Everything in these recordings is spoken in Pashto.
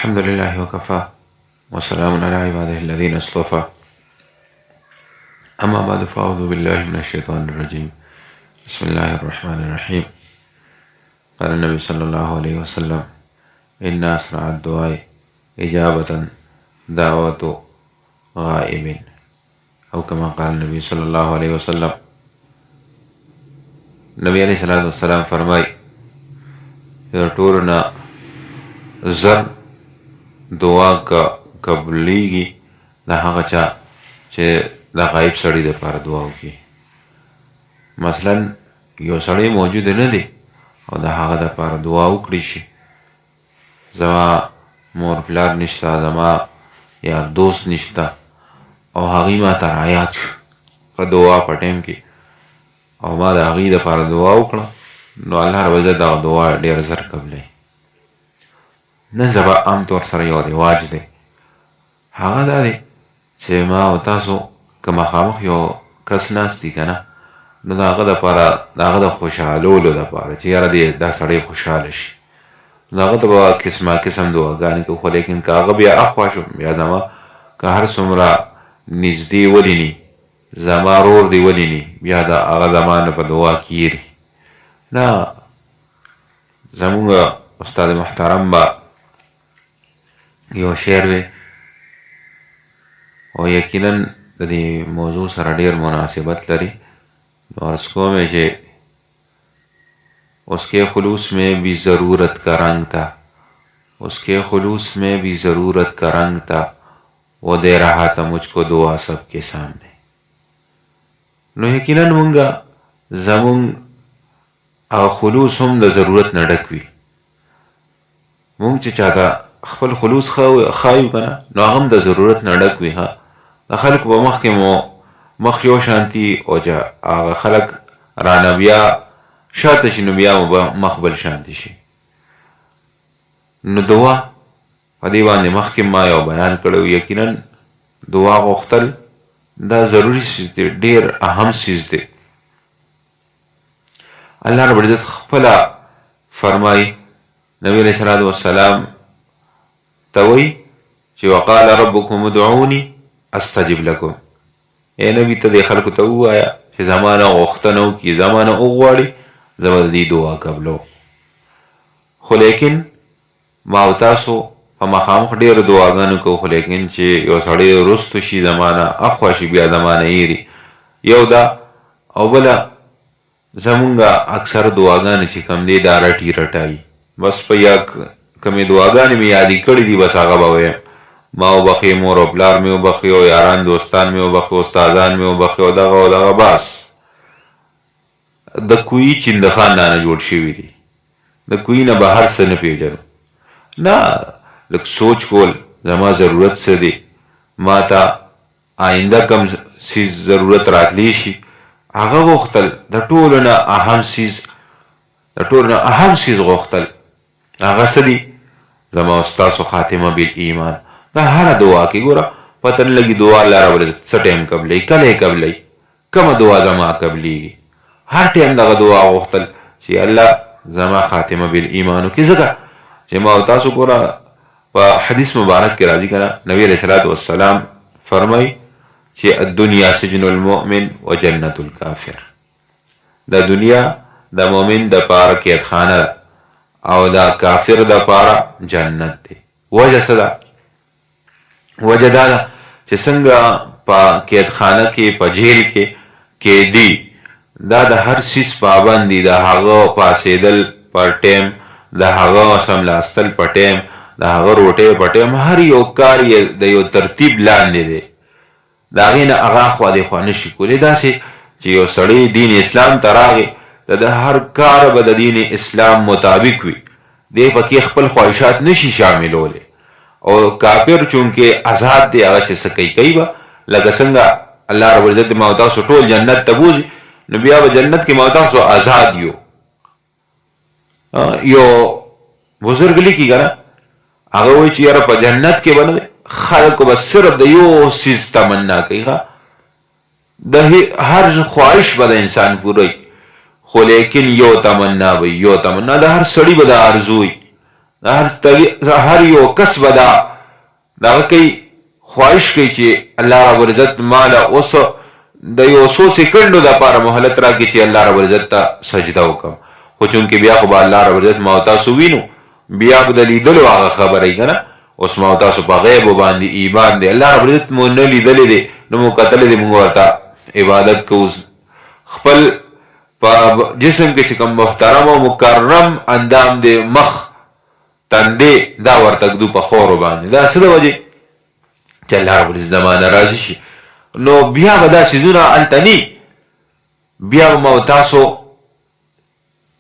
الحمد لله وكفى وسلام على عباده الذين اصطفى أما بعد فأعوذ بالله من الشيطان الرجيم بسم الله الرحمن الرحيم. قال النبي صلى الله عليه وسلم إن أسرع الدعاء إجابة دعوة غائب، أو كما قال النبي صلى الله عليه وسلم. نبی علیہ الصلوۃ والسلام فرمای ټولنا زر دعا کا قبلیږي د هغه چا چې د غایب سړي دپاره دعا وکړي. مثلا یو سړی موجود نه دی او د هغه دپاره دعا وکړي شي، زما مور پلار نشته، زما یا دوست نشته او هغوی ما ته رایاد شو په دعا په ټایم کې او ما د هغوی دپاره دعا وکړه، نو الله رب عزت دغه دعا ډېر زر قبلوي. نن سبا عام طور سره یو رواج دی، هغه دا دی چې ما او تاسو که مخامخ یو کس ناست دي که نه، نو د هغه دپاره د هغه د خوشحالولو دپاره چې یاره دا سړی خوشحاله شي، نو هغه ته به قسمه قسم دعاګانې کوو. خو لیکن که هغه بیا اخوا شو، بیا زما که هر څومره نږدې ولیني، زما رور دی ولیني، بیا د هغه زما نه په دعا کیږي نه. زمونږ استاد محترم به یو شعر وی او یقینا د دې موضوع سره ډېر مناسبت لري، نو عرض کوم چې اس کے خلوص میں بھی ضرورت کا رنگ تھا، اس کے خلوص میں بھی ضرورت کا رنگ تھا، وہ دے رہا تھا مجھ کو دعا سب کے سامنے. نو یقینا مونږ زمونږ او خلوص هم د ضرورت نه ډک وي. مونږ چې چاته خپل خلوص ښایو که نه، نو هغه هم د ضرورت نه ډک وي. د خلکو په مخ کې مو مخ یو شانتي او هغه خلک رانه بیا شاته شي، نو بیا مو به مخ بل شانتي شي. نو دعا په دې باندې مخکې ما یو بیان کړی، یقینا دعا غوښتل دا ضروري څیز دی، ډېر اهم څیز دی. الله رب العزت خپله فرمایي، نبی علیه الصلاة والسلام ته وایي چې وقال ربکم ادعوني استجب لکم. ای نبي ته دې خلکو ته ووایه چې زما نه غوښتنه وکړي، زما نه وغواړي، زه به د دې دعا قبلوم. خو لیکن ما او تاسو په مخامخ ډېرو دعاګانو کوو، خو لیکن چې یو سړی وروستو شي، زما نه اخوا شي، بیا زما نه هېري. یو دا او بله زمونږ اکثر دعاګانې چې کوم دی دا رټي رټایي، بس په یا کومې دعاګانې مې یادې کړي دي بس هغه به ویم، ما وبخې، مور او پلار مې وبخې، او یاران دوستان مې وبخې، استادان مې وبخې، او دغه او دغه. بس د کوی چندخان نه جوړ شوي دي، د کوی نه به هر څه نه پېژنو. نه، لږ سوچ کول زما ضرورت څه دی، ما ته آینده کم څیز ضرورت راتلی شي، هغه غوښتل. د ټولو نه اهم څیز، د ټولو نه اهم څیز غوښتل هغه څه دي؟ زما او ستاسو خاتمه بالایمان. دا هره دعا کې ګوره پته نه لګي دعا الله رب العزت څه ټایم قبلوي، کله یې قبلوي، کومه دعا زما قبلیږي. هر ټایم دغه دعا غوښتل چې الله زما خاتمه بالایمان وکړي. ځکه چې ما او تاسو ګوره په حدیث مبارک کې راځي که نه، نبی علیه الصلاة والسلام فرمایي چې الدنیا سجن المؤمن و جنت الکافر. د دنیا د مؤمن دپاره قیدخانه ده او د کافر دپاره جنت دی. وجه څه ده؟ وجه دا ده چې څنګه په قیدخانه کې، په جیل کې قیدي دا د هر څیز پابند دي، د هغه پاڅېدل په ټایم، د هغه سملاستل په ټایم، د هغه روټۍ په ټایم، هر یو کار یې د یو ترتیب لاندې دی، د هغې نه هغه اخوا دېخوا نه شي کولی. داسې چې یو سړی دین اسلام ته راغی، د هر کار به د دین اسلام مطابق وي، دی پکې خپل خواهشات نشي شاملولی. او کافر چونکې آزاد دی، هغه چې څه کوي کوي به، لکه څنګه الله رب العزت ما او تاسو ټول جنت ته بوځي، نو بیا به جنت کې ما او تاسو آزاد یو. یو بزرګ لیکي که نه، هغه وایي چې یاره په جنت کې به نه دی، خلکو به صرف د یو څیز تمنا کوي، د هر خواهش به د انسان پوره وي، خو لیکن یو تمنا وي، یو تمنا د هر سړي به د آرزو وي، هر یو کس به دغه کوي، خواهش کوي چې الله رب العزت ماله اوس د یو څو سیکنډو دپاره مهلت راکړي چې الله رب العزت ته سجده وکړم. خو چونکې بیا خو به الله رب العزت ما او تاسو وینو، بیا به د لیدلو هغه خبره یي که نه. اوس ما او تاسو په غیبو باندې ایمان دی، الله رب العزت مو نه لیدلی دی، نه مو کتلی دی، مونږ ورته عبادت کوو. خپل په جسم کې چې کوم محترم او مکرم اندام دی، مخ تندې، دا ورته ږدو په خورو باندې. دا څه د وجې چې الله رب العزت زما نه راضي شي. نو بیا به دا څیزونه هلته ني، بیا به ما او تاسو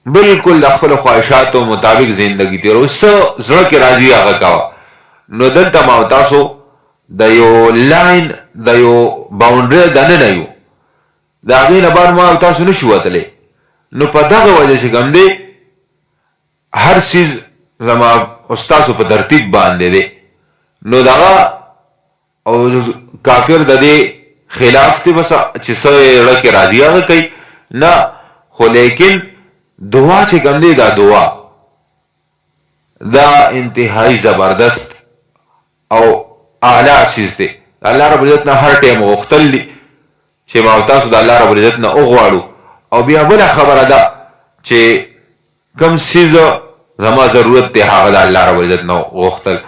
بالکل د خپلو خواهشاتو مطابق زندگی تېروو، څه زړه کې راځي هغه کوه. نو دلته ما او تاسو د یو لاین، د یو باونډرۍ دننه یو، د هغې نه بعد ما او تاسو نه شو وتلی. نو په دغه وجه چې کوم دی، هر څیز زما او ستاسو په ترتیب باندې دی. نو دغه او کافر د دې خلاف دی، بس چې څه زړه کې راځي هغه کوي نه. خو لیکن دعا چې کوم دی، دا دعا دا انتهایی زبردست او اعلی څیز دی. الله رب العزت نه هر ټایم غوښتل دي چې ما او تاسو د الله رب العزت نه وغواړو. او بیا بله خبره ده چې کوم څیز زما ضرورت دی، هغه د الله رب العزت نه غوښتل.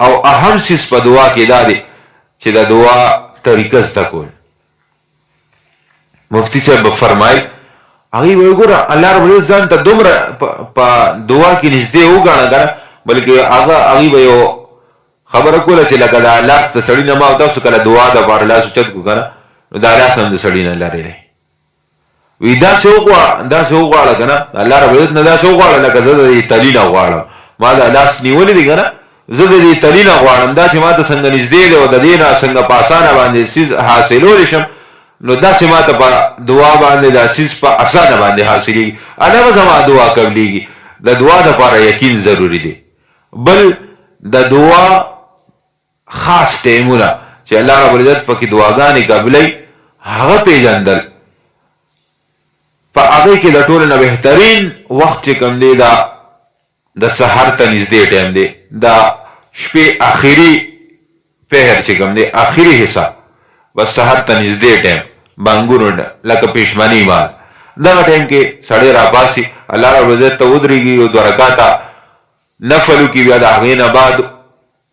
او اهم څیز په دعا کې دا دی چې د دعا طریقه زده کول. مفتی صاحب فرمایي، هغې به وګوره الله رب العزت ځان ته دومره په دعا کې نږدې وګاڼه که نه، بلکې هغې به یو خبره کوله چې لکه دا لاس د سړي نه ما او تاسو کله دعا دپاره لاس اوچت کړو که نه، نو دا لاس هم د سړي نه لرې دی. وي داسې وغواړه که نه، الله رب العزت نه داسې وغواړه لکه زه د دې تلي نه غواړم، ما دا لاس نیولی دی که نه، زه د دې تلي نه غواړم، دا چې ما ته څنګه نږدې دی او د دې نه څنګه په اسانه باندې څیز حاصلولی شم، نو داسې ما ته په دعا باندې دا څیز په اسانه باندې حاصلېږي. هغه زما دعا قبلېږي. د دعا دپاره یقین ضروري دی. بل د دعا خاص ټایمونه چې الله رب العزت پکې دعاګانې قبلوي، هغه پېژندل. په هغې کې د ټولو نه بهترین وخت چې کوم دی، دا د سحر ته نږدې ټایم دی، دا شپې آخري پهر چې کوم دی، آخري حصه، بس سحر ته نږدې ټایم، بانګونو لکه پېشمنۍ مال، دغه ټایم کې سړی راپاسي، الله رب العزت ته ودرېږي، یو دوه رکاته نفل وکړي، بیا د هغې نه بعد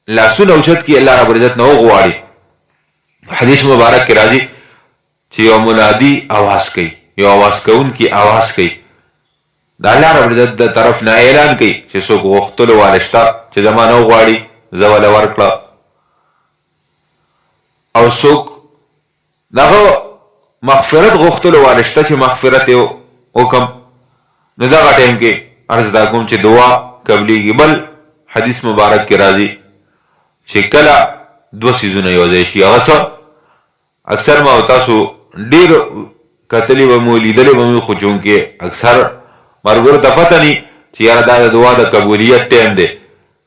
لاسونه اوچت کړي، الله رب العزت نه وغواړي. حدیث مبارک کې راځي چې یو منادي اواز کوي، یو اواز کوونکي اواز کوي، د الله رب العزت د طرف نه اعلان کوي چې څوک غوښتلو واله شته چې زما نه وغواړي، زه وله ورکړه. او څوک دغه مغفرت غوښتلو واله شته چې مغفرت یې وکړم، نو دغه ټایم کې عرض دا کوم چې دعا قبلېږي. بل حدیث مبارک کې راځي چې کله دوه څیزونه یو ځای شي، هغه څه اکثر ما او تاسو ډېر کتلي به مو، لیدلی به مو، خو چونکې اکثر مرګرو ته پته ني چې یاره دا د دعا د قبولیت ټایم دی،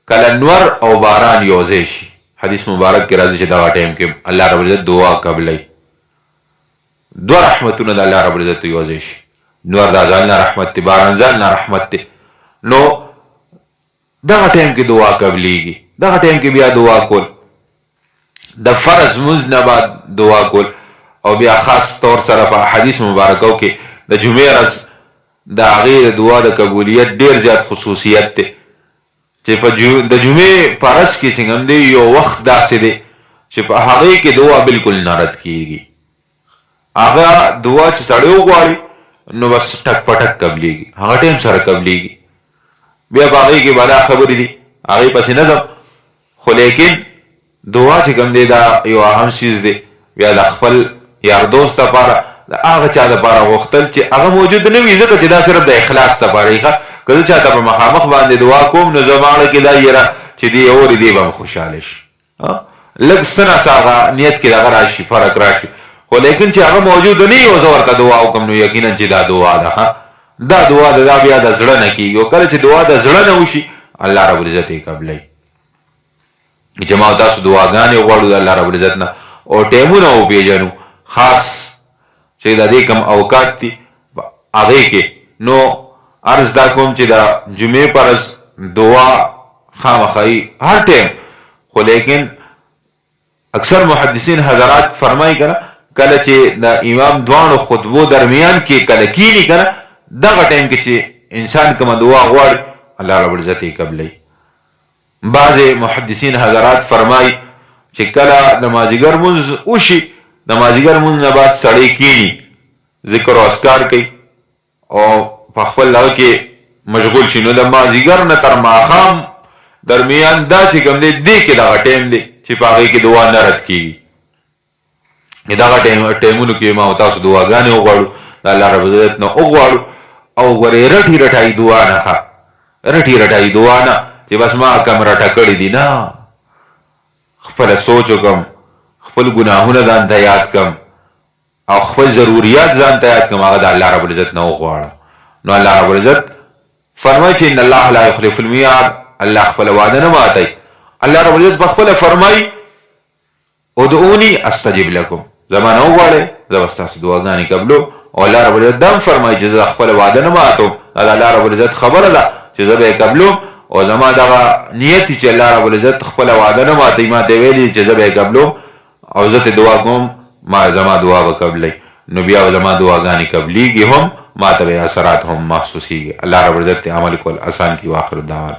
کله نور او باران یو ځای شي. حدیث مبارک کې راځي چې دغه ټایم کې الله رب العزت دعا قبلوي. دوه رحمتونه د الله رب العزت یو ځای شي، نور د ځان نه رحمت دی، باران ځان نه رحمت دی. نو دغه ټایم کې دعا قبلېږي. دغه ټایم کې بیا دعا کول، د فرض لمونځ نه بعد دعا کول، او بیا خاص طور سره په حدیث مبارکو کې د جمعې ورځ د هغې د دعا د قبولیت ډېر زیات خصوصیت دی چې د جمعې په ورځ کې چې کوم دی، یو وخت داسې دی چې په هغې کې دعا بالکل نه رد کېږي. هغه دعا چې سړی وغواړي نو بس ټک په ټک قبلېږي، هغه ټایم سره قبلېږي. بیا په هغې کې بلا خبرې دي، هغې پسې نه ځم، خو لیکن دعا چې کوم دی دا یو اهم څیز دی. بیا د خپل یار دوست لپاره، د هغه چا لپاره غوښتل چې هغه موجود نه وي، ځکه چې دا صرف د اخلاص لپاره یي. که زه چاته په مخامخ باندې دعا کوم، نو زما زړه کې دا یره چې دی اوري، دی به م خوشحاله شي، لږ څه ناڅه هغه نیت کې دغه راشي، فرق راشي. خو لیکن چې هغه موجود نه وي او زه ورته دعا وکړم، نو یقینا چې دا دعا ده، دا دعا ده، دا بیا د زړه نه کېږي. او کله چې دعا د زړه نه وشي، الله رب العزت یې قبلوي. چې ما او تاسو دعاګانې وغواړو د الله رب العزت نه، او ټایمونه وپېژنو خاص چې د دې کوم اوقات دي هغې کې. نو عرض دا کوم چې د جمعې په ورځ دعا خامخای هر ټیم خو لیکن اکثر محدثین حضرات فرمایي کنه کله چې د امام دوانو خطبو درمیان کې کله کینی کنه دغه ټیم کې چې انسان کوم دعا غواړي الله رب العزت یې قبلوي. بعض محدثین حضرات فرمایي چې کله د مازدیګر مونځ وشي د مازدیګر مونځ نه بعد سړی کینی ذکر او اذکار کوي او په خپل هغه کې مشغول شي نو د مازدیګر نه تر ماښام درمیان داسې کوم دی دې کې دغه ټیم دی چې په هغې کې دعا نه رد کېږي. دغه ټیمونو کې ما او تاسو دعاګانې وغواړو د الله رب العزت نه وغواړو او ګورې رټي رټایي دعا نه ښه رټي رټایي دعا نه چې بس ما کم رټه کړي دي نه خپله سوچ وکړم خپل ګناهونه ځان ته یاد کړم او خپل ضروریات ځان ته یاد کړم هغه د الله رب العزت نه وغواړه. نو الله رب العزت فرمایي چې ان الله لا یخلف المیعاد الله خپله وعده نه ماتوي. الله رب العزت په خپله فرمایي ادعوني استجب لكم زما نه وغواړئ زه به ستاسو دعاګانې قبلو او الله رب العزت دا هم فرمایي چې زه خپله وعده نه ماتوم دا د الله رب العزت خبره ده چې زه به یې قبلوم او زما دغه نیت چې الله رب العزت خپله وعده نه ماتوي ما ته ویلي چې زه به یې قبلوم او زه ته دعا کوم ما زما دعا به قبلوي نو بیا زما دعاګانې قبلیږي هم ما ته به اثرات هم محسوسیږي. الله رب العزت عمل کول آسان کړي. واخر دعوانا